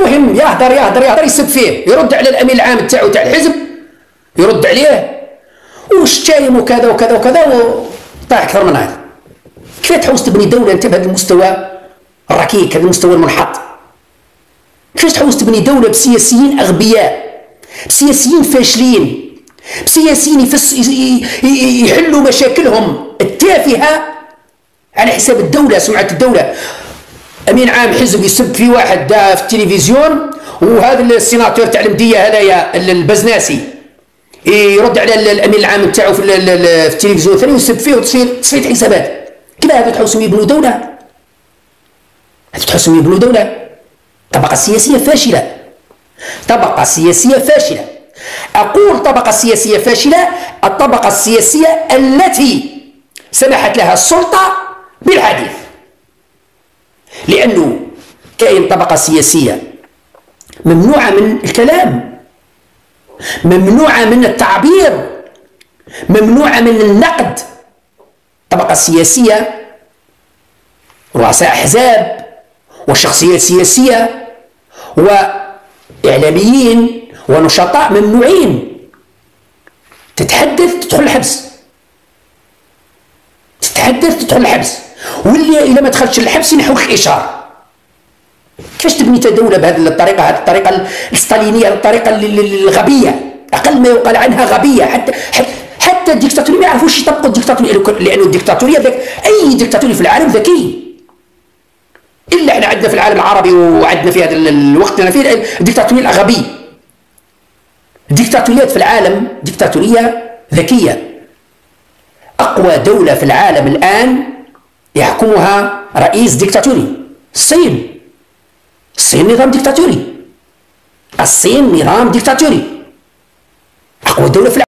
المهم يهضر يسب فيه، يرد على الامين العام تاعو تاع الحزب، يرد عليه واش تايم وكذا وكذا وكذا، وطاح اكثر من هذا. كيف تحوس تبني دوله انت بهذا المستوى الركيك، هذا المستوى المنحط؟ كيفاش تحوس تبني دوله بسياسيين اغبياء، بسياسيين فاشلين، بسياسيين يحلوا مشاكلهم التافهه على حساب الدوله، سمعه الدوله. امين عام حزب يسب في واحد في التلفزيون، وهذا السيناتور تاع المديه هذايا البزناسي يرد على الامين العام تاعو في التلفزيون الثاني ويسب فيه وتصير تصفيه حسابات. كذا هذا تحوسهم يبنوا دوله؟ هذا تحوسهم يبنوا دوله؟ طبقه سياسيه فاشله، طبقه سياسيه فاشله. اقول طبقه سياسيه فاشله، الطبقه السياسيه التي سمحت لها السلطه بالحديث، لانه كاين طبقه سياسيه ممنوعه من الكلام، ممنوعه من التعبير، ممنوعه من النقد. طبقه سياسيه رؤساء احزاب وشخصيات سياسيه واعلاميين ونشطاء ممنوعين. تتحدث تدخل الحبس، تتحدث تدخل الحبس، واللي اذا ما دخلتش الحبس ينحوك الاشاره. كيفاش تبني دوله بهذه الطريقه، هذه الطريقه الستالينيه، الطريقه الغبيه، اقل ما يقال عنها غبيه. حتى الديكتاتوريه ما يعرفوش يطبقوا الديكتاتوريه، لانه الديكتاتوريه اي ديكتاتوري في العالم ذكي، الا احنا عندنا في العالم العربي وعندنا في هذا الوقت اللي فيه الديكتاتوريه الغبيه. الديكتاتوريات في العالم ديكتاتوريه ذكيه. اقوى دوله في العالم الان يحكمها رئيس ديكتاتوري، الصين. الصين نظام ديكتاتوري، الصين نظام ديكتاتوري، اقوى دوله في العالم.